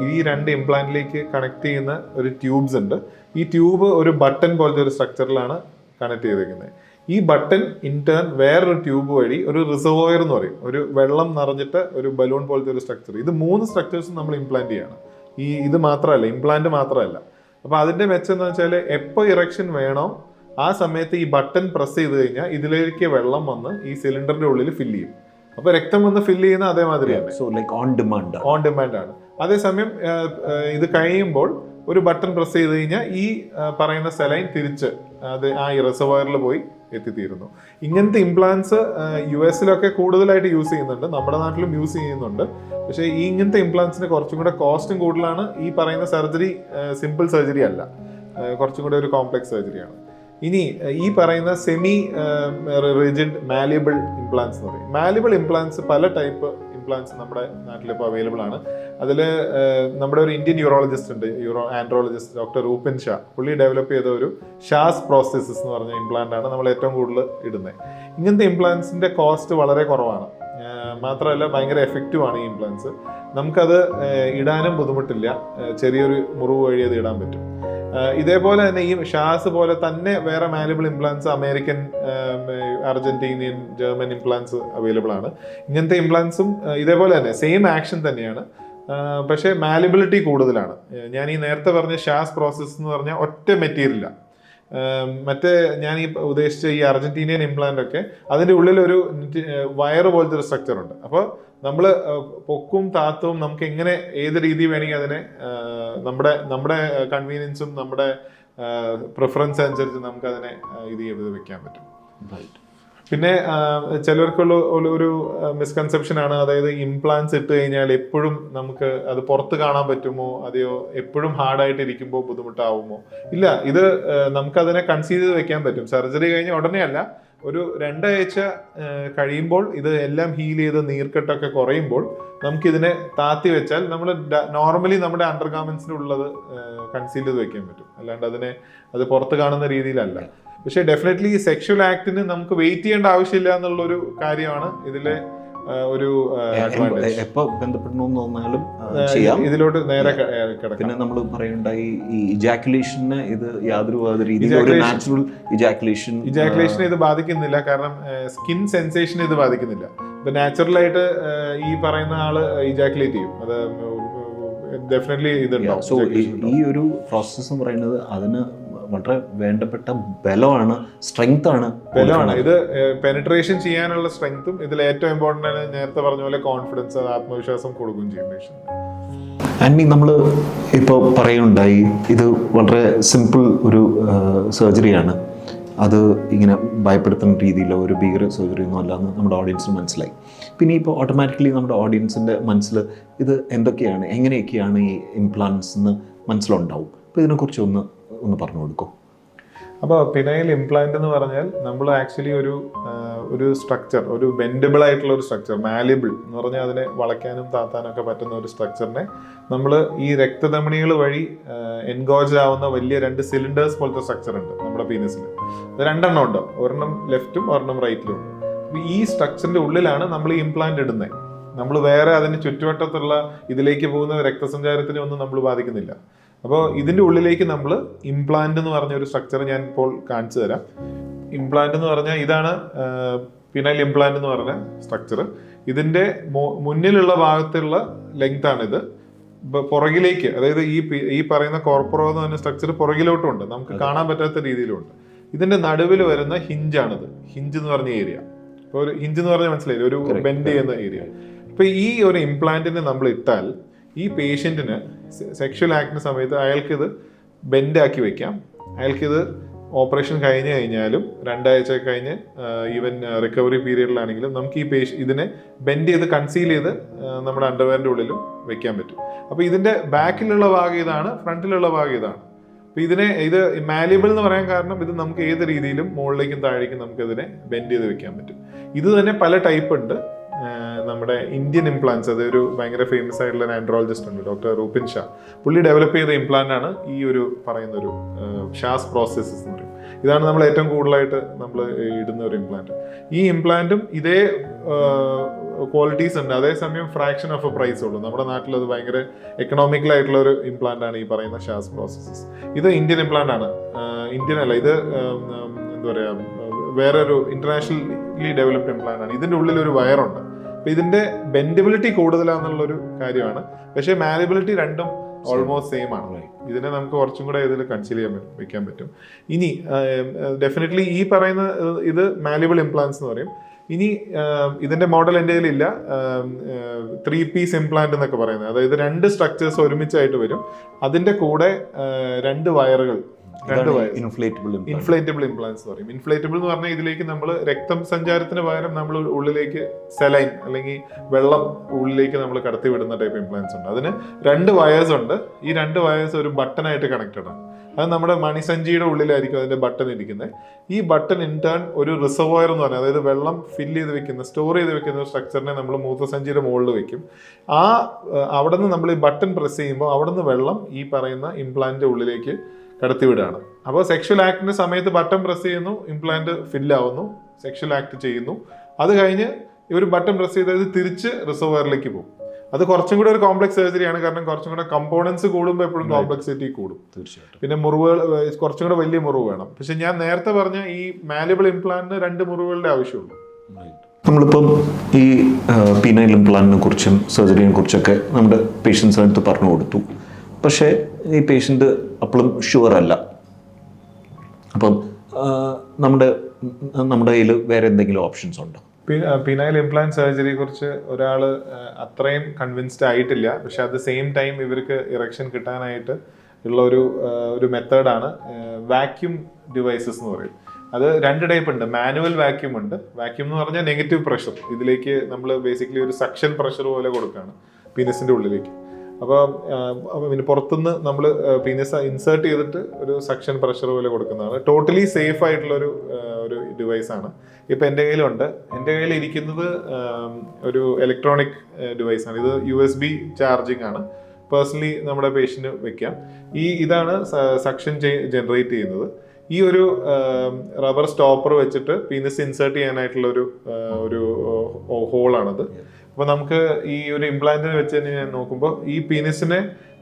Speaker 2: ഈ 2 ഇംപ്ലാന്റിലേക്ക് കണക്ട് ചെയ്യുന്ന ഒരു ട്യൂബ്സ് ഉണ്ട്. ഈ ട്യൂബ് ഒരു ബട്ടൺ പോലത്തെ ഒരു സ്ട്രക്ചറിലാണ് കണക്ട് ചെയ്തിരിക്കുന്നത്. ഈ ബട്ടൺ ഇൻടേൺ വേറൊരു ട്യൂബ് വഴി ഒരു റിസർവോയർ എന്ന് പറയും, ഒരു വെള്ളം നിറഞ്ഞിട്ട് ഒരു ബലൂൺ പോലത്തെ ഒരു സ്ട്രക്ചർ. ഇത് 3 സ്ട്രക്ചേഴ്സും നമ്മൾ ഇംപ്ലാന്റ് ചെയ്യണം. ഇത് മാത്രമല്ല, ഇംപ്ലാന്റ് മാത്രമല്ല. അപ്പോൾ അതിന്റെ മെച്ചം എന്ന് വെച്ചാൽ എപ്പോൾ ഇറക്ഷൻ വേണോ ആ സമയത്ത് ഈ ബട്ടൺ പ്രസ് ചെയ്ത് കഴിഞ്ഞാൽ ഇതിലേക്ക് വെള്ളം വന്ന് ഈ സിലിണ്ടറിന്റെ ഉള്ളിൽ ഫില്ല് ചെയ്യും. അപ്പൊ രക്തം വന്ന് ഫില്ല് ചെയ്യുന്ന അതേമാതിരി തന്നെ.
Speaker 1: സോ ലൈക്ക് ഓൺ ഡിമാൻഡ് ആണ്.
Speaker 2: അതേസമയം ഇത് കഴിയുമ്പോൾ ഒരു ബട്ടൺ പ്രസ് ചെയ്ത് കഴിഞ്ഞാൽ ഈ പറയുന്ന സെലൈൻ തിരിച്ച് അത് ആ റിസർവോയറിൽ പോയി എത്തിത്തീരുന്നു. ഇങ്ങനത്തെ ഇംപ്ലാന്റ്സ് US-ലൊക്കെ കൂടുതലായിട്ട് യൂസ് ചെയ്യുന്നുണ്ട്, നമ്മുടെ നാട്ടിലും യൂസ് ചെയ്യുന്നുണ്ട്. പക്ഷേ ഈ ഇങ്ങനത്തെ ഇംപ്ലാന്റ്സിന് കുറച്ചും കൂടെ കോസ്റ്റും കൂടുതലാണ്. ഈ പറയുന്ന സർജറി സിമ്പിൾ സർജറി അല്ല, കുറച്ചും കൂടെ ഒരു കോംപ്ലക്സ് സർജറിയാണ്. ഇനി ഈ പറയുന്ന സെമി റിജിഡ് മാലിയബിൾ ഇംപ്ലാന്റ്സ് എന്ന് പറയും. മാലിയബിൾ ഇംപ്ലാന്റ്സ് പല ടൈപ്പ് ഇംപ്ലാന്റ്സ് നമ്മുടെ നാട്ടിലിപ്പോൾ അവൈലബിൾ ആണ്. അതിൽ നമ്മുടെ ഒരു ഇന്ത്യൻ യൂറോളജിസ്റ്റ് ഉണ്ട്, ആൻഡ്രോളജിസ്റ്റ് ഡോക്ടർ റൂപിൻ ഷാ. പുള്ളി ഡെവലപ്പ് ചെയ്ത ഒരു ഷാസ് പ്രോസ്റ്റെസിസ് എന്ന് പറഞ്ഞ ഇംപ്ലാന്റ് ആണ് നമ്മൾ ഏറ്റവും കൂടുതൽ ഇടുന്നത്. ഇങ്ങനത്തെ ഇംപ്ലാന്റ്സിന്റെ കോസ്റ്റ് വളരെ കുറവാണ്, മാത്രമല്ല ഭയങ്കര എഫക്റ്റീവ് ആണ് ഈ ഇംപ്ലാന്റ്സ്. നമുക്കത് ഇടാനും ബുദ്ധിമുട്ടില്ല, ചെറിയൊരു മുറിവ് വഴി അത് ഇടാൻ പറ്റും. ഇതേപോലെ തന്നെ ഈ ഷാസ് പോലെ തന്നെ വേറെ malleable implants American, Argentinian, German implants available ആണ്. ഇങ്ങനത്തെ ഇംപ്ലാന്റ്സും ഇതേപോലെ തന്നെ സെയിം ആക്ഷൻ തന്നെയാണ്, പക്ഷേ മാലിബിലിറ്റി കൂടുതലാണ്. ഞാൻ ഈ നേരത്തെ പറഞ്ഞ ഷാസ് പ്രോസസ്സ് എന്ന് പറഞ്ഞാൽ ഒറ്റ മെറ്റീരിയലാണ്. മറ്റേ ഞാൻ ഈ ഉദ്ദേശിച്ച ഈ അർജന്റീനിയൻ ഇംപ്ലാന്റ് ഒക്കെ അതിൻ്റെ ഉള്ളിലൊരു വയറ് പോലത്തെ ഒരു സ്ട്രക്ചർ ഉണ്ട്. അപ്പോൾ നമ്മൾ പൊക്കും താത്തവും നമുക്ക് എങ്ങനെ ഏത് രീതി വേണമെങ്കിൽ അതിനെ നമ്മുടെ കൺവീനിയൻസും നമ്മുടെ പ്രിഫറൻസ് അനുസരിച്ച് നമുക്ക് അതിനെ ഇത് ചെയ്ത് വെക്കാൻ പറ്റും. പിന്നെ ചിലർക്കുള്ള ഒരു മിസ്കൺസെപ്ഷൻ ആണ്, അതായത് ഇംപ്ലാന്റ്സ് ഇട്ട് കഴിഞ്ഞാൽ എപ്പോഴും നമുക്ക് അത് പുറത്ത് കാണാൻ പറ്റുമോ, അതെയോ എപ്പോഴും ഹാർഡായിട്ട് ഇരിക്കുമ്പോൾ ബുദ്ധിമുട്ടാവുമോ? ഇല്ല, ഇത് നമുക്കതിനെ കൺസീവ് ചെയ്ത് വെക്കാൻ പറ്റും. സർജറി കഴിഞ്ഞ ഉടനെ അല്ല, ഒരു 2 ആഴ്ച കഴിയുമ്പോൾ ഇത് എല്ലാം ഹീൽ ചെയ്ത് നീർക്കെട്ടൊക്കെ കുറയുമ്പോൾ നമുക്കിതിനെ താത്തി വെച്ചാൽ നമ്മൾ നോർമലി നമ്മുടെ അണ്ടർ ഗാർമെന്റ്സിൽ ഉള്ളത് കൺസീൽ ചെയ്ത് വെക്കാൻ പറ്റും. അല്ലാണ്ട് അത് പുറത്ത് കാണുന്ന രീതിയിലല്ല. പക്ഷേ ഡെഫിനറ്റ്ലി ഈ സെക്ഷൽ ആക്ടിന് നമുക്ക് വെയിറ്റ് ചെയ്യേണ്ട ആവശ്യമില്ല എന്നുള്ളൊരു കാര്യമാണ് ഇതിലെ ഒരു അഡ്വാൻറ്റേജ്.
Speaker 1: എപ്പോൾ ബന്ധപ്പെടണമെന്ന് തോന്നാലും ചെയ്യാം, ഇതിലോട്ട്
Speaker 2: നേരെ കിടക്കാം.
Speaker 1: പിന്നെ നമ്മൾ പറയുണ്ടായി ഈ ഇജാക്കുലേഷന് ഇത് യാതൊരു രീതിയിൽ നാച്ചുറൽ ഇജാക്കുലേഷൻ
Speaker 2: ഇത് ബാധിക്കുന്നില്ല, കാരണം സ്കിൻ സെൻസേഷൻ ഇത് ബാധിക്കുന്നില്ല. ഇപ്പൊ നാച്ചുറലായിട്ട് ഈ പറയുന്ന ആള് ഇജാക്കുലേറ്റ് ചെയ്യും, അത് ഡെഫിനറ്റ്ലി ഇതുണ്ടാവും.
Speaker 1: സോ ഈ ഒരു പ്രോസസ്സ് എന്ന് പറയുന്നത് അതിന് വളരെ വേണ്ടപ്പെട്ട ബലമാണ്, സ്ട്രെങ്ത് ആണ്.
Speaker 2: ഇത് പെനിട്രേഷൻ ചെയ്യാനുള്ള സ്ട്രെങ്ത്തും ഇതിൽ ഏറ്റവും ഇമ്പോർട്ടൻ്റ് ആണ്. നേരത്തെ പറഞ്ഞ പോലെ കോൺഫിഡൻസ്, ആത്മവിശ്വാസം കൊടുക്കുകയും ചെയ്യും പേഷ്യന്റ്.
Speaker 1: ആൻഡ് നമ്മൾ ഇപ്പോൾ പറയുണ്ടായി ഇത് വളരെ സിമ്പിൾ ഒരു സർജറിയാണ്, അത് ഇങ്ങനെ ഭയപ്പെടുത്തുന്ന രീതിയിലുള്ള ഒരു ഭീകര സർജറി ഒന്നും അല്ലാന്ന് നമ്മുടെ ഓഡിയൻസിന് മനസ്സിലായി. പിന്നെ ഇപ്പോൾ ഓട്ടോമാറ്റിക്കലി നമ്മുടെ ഓഡിയൻസിൻ്റെ മനസ്സിൽ ഇത് എന്തൊക്കെയാണ്, എങ്ങനെയൊക്കെയാണ് ഈ ഇംപ്ലാന്റ്സ് എന്ന് മനസ്സിലുണ്ടാവും. അപ്പോൾ ഇതിനെക്കുറിച്ച് ഒന്ന് പറഞ്ഞു കൊടുക്കും.
Speaker 2: അപ്പോൾ പിനൈൽ ഇംപ്ലാന്റ് എന്ന് പറഞ്ഞാൽ നമ്മൾ ആക്ച്വലി ഒരു സ്ട്രക്ചർ, ഒരു ബെൻഡബിൾ ആയിട്ടുള്ള ഒരു സ്ട്രക്ചർ, മാലിബിൾ എന്ന് പറഞ്ഞാൽ അതിനെ വളയ്ക്കാനും താത്താനും ഒക്കെ പറ്റുന്ന ഒരു സ്ട്രക്ചറിനെ നമ്മൾ ഈ രക്തധമനികൾ വഴി എൻഗോജ് ആവുന്ന വലിയ 2 സിലിണ്ടേഴ്സ് പോലത്തെ സ്ട്രക്ചർ ഉണ്ട് നമ്മുടെ പീനസിൽ. അത് 2 എണ്ണം ഉണ്ട്, ഒരെണ്ണം ലെഫ്റ്റും ഒരെണ്ണം റൈറ്റിലും ഉണ്ട്. അപ്പോൾ ഈ സ്ട്രക്ചറിന്റെ ഉള്ളിലാണ് നമ്മൾ ഈ ഇംപ്ലാന്റ് ഇടുന്നത്. നമ്മൾ വേറെ അതിന് ചുറ്റുവട്ടത്തുള്ള ഇതിലേക്ക് പോകുന്ന രക്തസഞ്ചാരത്തിനെ ഒന്നും നമ്മൾ ബാധിക്കുന്നില്ല. അപ്പോൾ ഇതിൻ്റെ ഉള്ളിലേക്ക് നമ്മൾ ഇംപ്ലാന്റ് എന്ന് പറഞ്ഞ ഒരു സ്ട്രക്ചർ ഞാൻ ഇപ്പോൾ കാണിച്ചു തരാം. ഇംപ്ലാന്റ് എന്ന് പറഞ്ഞാൽ ഇതാണ് പിനൈൽ ഇംപ്ലാന്റ് എന്ന് പറഞ്ഞ സ്ട്രക്ചർ. ഇതിൻ്റെ മുന്നിലുള്ള ഭാഗത്തുള്ള ലെങ്ത് ആണിത്. പുറകിലേക്ക്, അതായത് ഈ പറയുന്ന കോർപ്പറോ എന്ന് പറഞ്ഞ സ്ട്രക്ചർ പുറകിലോട്ടും ഉണ്ട്, നമുക്ക് കാണാൻ പറ്റാത്ത രീതിയിലുണ്ട്. ഇതിന്റെ നടുവിൽ വരുന്ന ഹിഞ്ചാണിത്, ഹിഞ്ച് എന്ന് പറഞ്ഞ ഏരിയ. ഇപ്പോൾ ഒരു ഹിഞ്ച് എന്ന് പറഞ്ഞാൽ മനസ്സിലായില്ലേ, ഒരു ബെൻഡ് ചെയ്യുന്ന ഏരിയ. ഇപ്പൊ ഈ ഒരു ഇംപ്ലാന്റിനെ നമ്മൾ ഇട്ടാൽ ഈ പേഷ്യന്റിന് സെക്ഷൽ ആക്ടിന് സമയത്ത് അയാൾക്കിത് ബെൻഡാക്കി വെക്കാം. അയാൾക്കിത് ഓപ്പറേഷൻ കഴിഞ്ഞ് കഴിഞ്ഞാലും 2 ആഴ്ച കഴിഞ്ഞ് ഈവൻ റിക്കവറി പീരീഡിലാണെങ്കിലും നമുക്ക് ഈ ഇതിനെ ബെൻഡ് ചെയ്ത് കൺസീൽ ചെയ്ത് നമ്മുടെ അണ്ടർവെയറിന്റെ ഉള്ളിലും വെക്കാൻ പറ്റും. അപ്പോൾ ഇതിന്റെ ബാക്കിലുള്ള ഭാഗം ഇതാണ്, ഫ്രണ്ടിലുള്ള ഭാഗം ഇതാണ്. അപ്പോൾ ഇത് മാലിബിൾ എന്ന് പറയാൻ കാരണം ഇത് നമുക്ക് ഏത് രീതിയിലും മുകളിലേക്കും താഴേക്കും നമുക്ക് ഇതിനെ ബെൻഡ് ചെയ്ത് വെക്കാൻ പറ്റും. ഇത് തന്നെ പല ടൈപ്പ് ഉണ്ട്. നമ്മുടെ ഇന്ത്യൻ ഇംപ്ലാന്റ്സ്, അതൊരു ഭയങ്കര ഫേമസ് ആയിട്ടുള്ള ഒരു ആൻഡ്രോളജിസ്റ്റ് ഉണ്ട്, ഡോക്ടർ റൂപിൻ ഷാ. പുള്ളി ഡെവലപ്പ് ചെയ്ത ഇംപ്ലാന്റ് ആണ് ഈ ഒരു പറയുന്ന ഒരു ഷാസ് പ്രോസസ്സസ് എന്ന് പറയും. ഇതാണ് നമ്മൾ ഏറ്റവും കൂടുതലായിട്ട് നമ്മൾ ഇടുന്ന ഒരു ഇംപ്ലാന്റ്. ഈ ഇംപ്ലാന്റും ഇതേ ക്വാളിറ്റീസ് ഉണ്ട്, അതേസമയം ഫ്രാക്ഷൻ ഓഫ് എ പ്രൈസ് ഉള്ളൂ. നമ്മുടെ നാട്ടിൽ അത് ഭയങ്കര എക്കണോമിക്കൽ ആയിട്ടുള്ള ഒരു ഇംപ്ലാന്റ് ആണ് ഈ പറയുന്ന ഷാസ് പ്രോസസ്സസ്. ഇത് ഇന്ത്യൻ ഇംപ്ലാന്റ് ആണ്, ഇന്ത്യൻ അല്ല, ഇത് എന്താ പറയാ, വേറൊരു ഇന്റർനാഷണലി ഡെവലപ്ഡ് ഇംപ്ലാന്റ് ആണ്. ഇതിന്റെ ഉള്ളിൽ ഒരു വയറുണ്ട്. അപ്പൊ ഇതിന്റെ ബെൻഡബിലിറ്റി കൂടുതലാന്നുള്ളൊരു കാര്യമാണ്, പക്ഷേ മാലിബിലിറ്റി രണ്ടും ഓൾമോസ്റ്റ് സെയിം ആണ്. ഇതിനെ നമുക്ക് കുറച്ചും കൂടെ ഇതിൽ കൺസീൽ ചെയ്യാൻ വെക്കാൻ പറ്റും. ഇനി ഡെഫിനറ്റ്ലി ഈ പറയുന്ന ഇത് മാലിബിൾ ഇംപ്ലാന്റ്സ് എന്ന് പറയും. ഇനി ഇതിന്റെ മോഡൽ എൻ്റെ കയ്യിലില്ല, 3 പീസ് ഇംപ്ലാന്റ് എന്നൊക്കെ പറയുന്നത്, അതായത് 2 സ്ട്രക്ചേഴ്സ് ഒരുമിച്ചായിട്ട് വരും. അതിന്റെ കൂടെ 2 വയറുകൾ, ഇൻഫ്ലേറ്റബിൾ ഇംപ്ലാന്റ്സ് പറയും. ഇൻഫ്ലേറ്റബിൾ എന്ന് പറഞ്ഞാൽ ഇതിലേക്ക് നമ്മൾ രക്തം സഞ്ചാരത്തിന് പകരം നമ്മൾ ഉള്ളിലേക്ക് സെലൈൻ അല്ലെങ്കിൽ വെള്ളം ഉള്ളിലേക്ക് നമ്മൾ കടത്തി വിടുന്ന ടൈപ്പ് ഇംപ്ലാന്റ്സ് ഉണ്ട്. അതിന് 2 വയേഴ്സ് ഉണ്ട്. ഈ 2 വയേഴ്സ് ഒരു ബട്ടണായിട്ട് കണക്റ്റഡ് ആണ്. അത് നമ്മുടെ മണിസഞ്ചിയുടെ ഉള്ളിലായിരിക്കും അതിന്റെ ബട്ടൺ ഇരിക്കുന്നത്. ഈ ബട്ടൺ ഇൻടേൺ ഒരു റിസർവോയർ എന്ന് പറഞ്ഞാൽ, അതായത് വെള്ളം ഫില്ല് ചെയ്ത് വെക്കുന്ന, സ്റ്റോർ ചെയ്ത് വെക്കുന്ന ഒരു സ്ട്രക്ചറിനെ നമ്മൾ മൂത്രസഞ്ചിയുടെ മുകളിൽ വെക്കും. അവിടെ നിന്ന് നമ്മൾ ഈ ബട്ടൺ പ്രസ് ചെയ്യുമ്പോൾ അവിടെ നിന്ന് വെള്ളം ഈ പറയുന്ന ഇംപ്ലാന്റിന്റെ ഉള്ളിലേക്ക് കടത്തിവിടുകയാണ്. അപ്പോൾ സെക്ഷൽ ആക്ടിന്റെ സമയത്ത് ബട്ടൺ പ്രസ് ചെയ്യുന്നു, ഇംപ്ലാന്റ് ഫില്ലാവുന്നു, സെക്ഷൽ ആക്ട് ചെയ്യുന്നു. അത് കഴിഞ്ഞ് ഒരു ബട്ടൺ പ്രസ് ചെയ്ത് തിരിച്ച് റിസർവോയറിലേക്ക് പോകും. അത് കുറച്ചും കൂടെ ഒരു കോംപ്ലക്സ് സർജറിയാണ്, കാരണം കുറച്ചും കൂടെ കമ്പോണൻസ് കൂടുമ്പോൾ എപ്പോഴും കോംപ്ലക്സിറ്റി കൂടും.
Speaker 1: തീർച്ചയായിട്ടും.
Speaker 2: പിന്നെ മുറിവുകൾ കുറച്ചും കൂടെ വലിയ മുറിവ് വേണം. പക്ഷെ ഞാൻ നേരത്തെ പറഞ്ഞ ഈ മാലബിൾ ഇംപ്ലാന്റിന് 2 മുറിവുകളുടെ ആവശ്യമുള്ളൂ.
Speaker 1: നമ്മളിപ്പം ഈ പീനൈൽ ഇംപ്ലാന്റിനെ കുറിച്ചും സർജറിയെ കുറിച്ചൊക്കെ നമ്മുടെ പേഷ്യൻസിന് അടുത്ത് പറഞ്ഞു കൊടുത്തു. പക്ഷേ ഈ പേഷ്യൻ്റ് അപ്പോഴും ഷുവർ അല്ല. അപ്പം നമ്മുടെ കയ്യിൽ വേറെ എന്തെങ്കിലും ഓപ്ഷൻസ് ഉണ്ടോ?
Speaker 2: പീനൈൽ ഇംപ്ലാന്റ് സർജറിയെ കുറിച്ച് ഒരാൾ അത്രയും കൺവിൻസ്ഡ് ആയിട്ടില്ല. പക്ഷെ അറ്റ് ദ സെയിം ടൈം ഇവർക്ക് ഇറക്ഷൻ കിട്ടാനായിട്ട് ഉള്ള ഒരു മെത്തേഡാണ് വാക്യൂം ഡിവൈസസ് എന്ന് പറയും. അത് 2 ടൈപ്പ് ഉണ്ട്. മാനുവൽ വാക്യൂം ഉണ്ട്. വാക്യൂം എന്ന് പറഞ്ഞാൽ നെഗറ്റീവ് പ്രഷർ, ഇതിലേക്ക് നമ്മൾ ബേസിക്കലി ഒരു സക്ഷൻ പ്രഷർ പോലെ കൊടുക്കുകയാണ് പീനസിന്റെ ഉള്ളിലേക്ക്. അപ്പോൾ പിന്നെ പുറത്തുനിന്ന് നമ്മൾ പീനസ് ഇൻസേർട്ട് ചെയ്തിട്ട് ഒരു സക്ഷൻ പ്രഷർ പോലെ കൊടുക്കുന്നതാണ്. ടോട്ടലി സേഫ് ആയിട്ടുള്ള ഒരു ഡിവൈസാണ്. ഇപ്പം എൻ്റെ കയ്യിലുണ്ട്. എൻ്റെ കയ്യിൽ ഇരിക്കുന്നത് ഒരു ഇലക്ട്രോണിക് ഡിവൈസാണ്. ഇത് USB ചാർജിങ് ആണ്. പേഴ്സണലി നമ്മുടെ പേഷ്യൻറ്റ് വെക്കാം. ഇതാണ് സക്ഷൻ ജനറേറ്റ് ചെയ്യുന്നത്. ഈ ഒരു റബ്ബർ സ്റ്റോപ്പർ വെച്ചിട്ട് പീനസ് ഇൻസേർട്ട് ചെയ്യാനായിട്ടുള്ള ഒരു ഹോളാണത്. അപ്പോൾ നമുക്ക് ഈ ഒരു ഇംപ്ലാന്റിനെ വെച്ച് തന്നെ ഞാൻ നോക്കുമ്പോൾ ഈ പീനസിനെ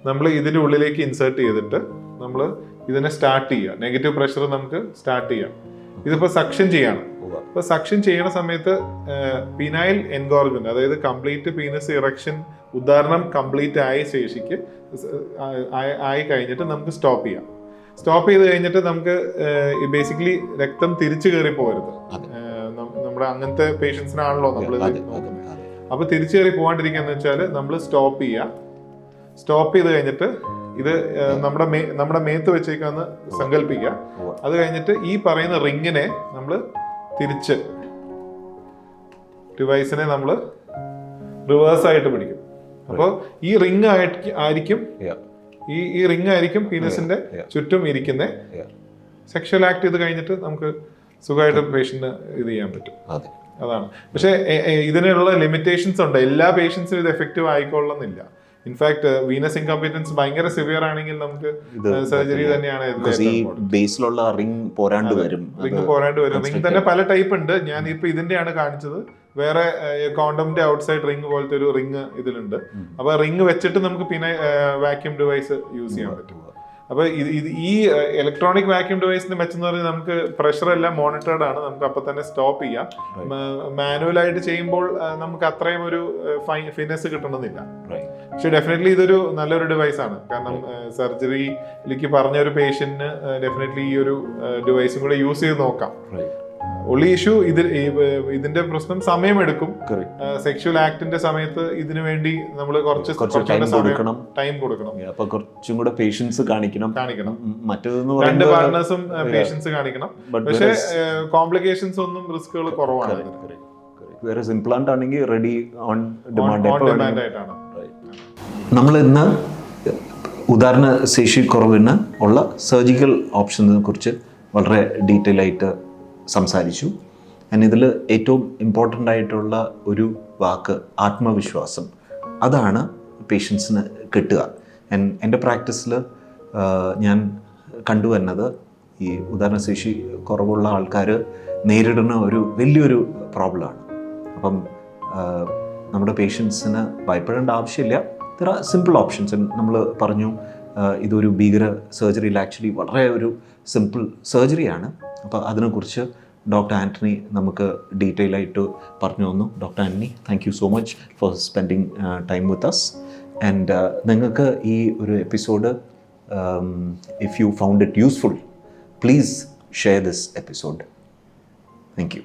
Speaker 2: നമ്മൾ ഇതിൻ്റെ ഉള്ളിലേക്ക് ഇൻസേർട്ട് ചെയ്തിട്ട് നമ്മൾ ഇതിനെ സ്റ്റാർട്ട് ചെയ്യുക. നെഗറ്റീവ് പ്രഷർ നമുക്ക് സ്റ്റാർട്ട് ചെയ്യാം. ഇതിപ്പോൾ സക്ഷൻ ചെയ്യാണ്. അപ്പോൾ സക്ഷൻ ചെയ്യുന്ന സമയത്ത് പീനൈൽ എൻഗോർജ്മെന്റ്, അതായത് കംപ്ലീറ്റ് പീനസ് ഇറക്ഷൻ ഉദാഹരണം കംപ്ലീറ്റ് ആയ ശേഷിക്ക് ആയി കഴിഞ്ഞിട്ട് നമുക്ക് സ്റ്റോപ്പ് ചെയ്യാം. സ്റ്റോപ്പ് ചെയ്ത് കഴിഞ്ഞിട്ട് നമുക്ക് ബേസിക്കലി രക്തം തിരിച്ചു കയറി പോകരുത്. നമ്മുടെ അങ്ങനത്തെ പേഷ്യൻസിനാണല്ലോ നമ്മൾ നോക്കുന്നത്. അപ്പൊ തിരിച്ചു കയറി പോകാണ്ടിരിക്കാന്ന് വെച്ചാൽ നമ്മൾ സ്റ്റോപ്പ് ചെയ്യുക. സ്റ്റോപ്പ് ചെയ്ത് കഴിഞ്ഞിട്ട് ഇത് നമ്മുടെ മേത്ത് വെച്ചേക്കാന്ന് സങ്കല്പിക്കുക. അത് കഴിഞ്ഞിട്ട് ഈ പറയുന്ന റിങ്ങിനെ നമ്മൾ തിരിച്ച് ഡിവൈസിനെ നമ്മൾ റിവേഴ്സ് ആയിട്ട് പിടിക്കും. അപ്പോൾ ഈ റിങ് ആയിരിക്കും ഈ റിങ് ആയിരിക്കും പീനസിന്റെ ചുറ്റും ഇരിക്കുന്ന. സെക്ഷൽ ആക്ട് ചെയ്ത് കഴിഞ്ഞിട്ട് നമുക്ക് സുഖമായിട്ട് പേഷ്യന്റ് ഇത് ചെയ്യാൻ പറ്റും. അതാണ്. പക്ഷെ ഇതിനുള്ള ലിമിറ്റേഷൻസ് ഉണ്ട്. എല്ലാ പേഷ്യൻസിനും ഇത് എഫക്റ്റീവ് ആയിക്കൊള്ളുന്നില്ല. ഇൻഫാക്ട് വീനസ് ഇൻകംപിറ്റൻസ് ഭയങ്കര സിവിയർ ആണെങ്കിൽ നമുക്ക് സർജറി തന്നെയാണ്.
Speaker 1: ബേസിലുള്ള റിംഗ് പോരാണ്ട് വരും.
Speaker 2: റിംഗ് തന്നെ പല ടൈപ്പ് ഉണ്ട്. ഞാൻ ഇപ്പൊ ഇതിന്റെയാണ് കാണിച്ചത്. വേറെ കോണ്ടമിന്റെ ഔട്ട്സൈഡ് റിംഗ് പോലത്തെ ഒരു റിംഗ് ഇതിലുണ്ട്. അപ്പൊ റിംഗ് വെച്ചിട്ട് നമുക്ക് പിന്നെ വാക്യൂം ഡിവൈസ് യൂസ് ചെയ്യാൻ പറ്റും. അപ്പൊ ഈ ഇലക്ട്രോണിക് വാക്യൂം ഡിവൈസിന്റെ മെച്ചെന്ന് പറഞ്ഞാൽ നമുക്ക് പ്രഷർ എല്ലാം മോണിറ്റേർഡ് ആണ്. നമുക്ക് അപ്പൊ തന്നെ സ്റ്റോപ്പ് ചെയ്യാം. മാനുവൽ ആയിട്ട് ചെയ്യുമ്പോൾ നമുക്ക് അത്രയും ഒരു ഫിനസ് കിട്ടണമെന്നില്ല. പക്ഷെ ഡെഫിനറ്റ്ലി ഇതൊരു നല്ലൊരു ഡിവൈസ് ആണ്. കാരണം സർജറിയിലേക്ക് പറഞ്ഞ ഒരു പേഷ്യന്റിന് ഡെഫിനറ്റ്ലി ഈ ഒരു ഡിവൈസും കൂടെ യൂസ് ചെയ്ത് നോക്കാം. ഒള്ളി ഇഷ്യൂ ഇതിന്റെ പ്രശ്നം സമയമെടുക്കും. സെക്ഷൽ ആക്ടിന്റെ സമയത്ത് ഇതിനു വേണ്ടി നമ്മൾ കുറച്ച് ടൈം കൊടുക്കണം.
Speaker 1: കുറച്ചും കൂടെ പേഷ്യൻസ് കാണിക്കണം. മറ്റേതെന്ന്
Speaker 2: 2 പാർട്ട്നേഴ്സും പേഷ്യൻസ് കാണിക്കണം. പക്ഷേ കോംപ്ലിക്കേഷൻസ് ഒന്നും റിസ്കുകൾ കുറവാണ്.
Speaker 1: ഇംപ്ലാന്റ് ആണെങ്കിൽ റെഡി ഓൺ
Speaker 2: ഡിമാൻഡ് ആയിട്ടാണ്.
Speaker 1: നമ്മൾ ഇന്ന് ഉദാഹരണ ശേഷി കുറവിന് ഉള്ള സർജിക്കൽ ഓപ്ഷനെ കുറിച്ച് വളരെ ഡീറ്റെയിൽ ആയിട്ട് സംസാരിച്ചു. ഇതിൽ ഏറ്റവും ഇമ്പോർട്ടൻ്റ് ആയിട്ടുള്ള ഒരു വാക്ക് ആത്മവിശ്വാസം. അതാണ് പേഷ്യൻസിന് കിട്ടുക. എൻ്റെ പ്രാക്ടീസിൽ ഞാൻ കണ്ടുവരുന്നത് ഈ ഉദാഹരണശേഷി കുറവുള്ള ആൾക്കാർ നേരിടുന്ന ഒരു വലിയൊരു പ്രോബ്ലമാണ്. അപ്പം നമ്മുടെ പേഷ്യൻസിന് ഭയപ്പെടേണ്ട ആവശ്യമില്ല. There are simple options. നമ്മൾ പറഞ്ഞു ഇതൊരു ഭീകര സർജറിയിൽ ആക്ച്വലി വളരെ ഒരു സിമ്പിൾ സർജറിയാണ്. അപ്പോൾ അതിനെക്കുറിച്ച് ഡോക്ടർ ആൻ്റണി നമുക്ക് ഡീറ്റെയിൽ ആയിട്ട് പറഞ്ഞു തന്നു. Doctor Antony, thank you so much for spending time with us. And നിങ്ങൾക്ക് ഈ ഒരു episode if you found it useful, please share this episode. Thank U.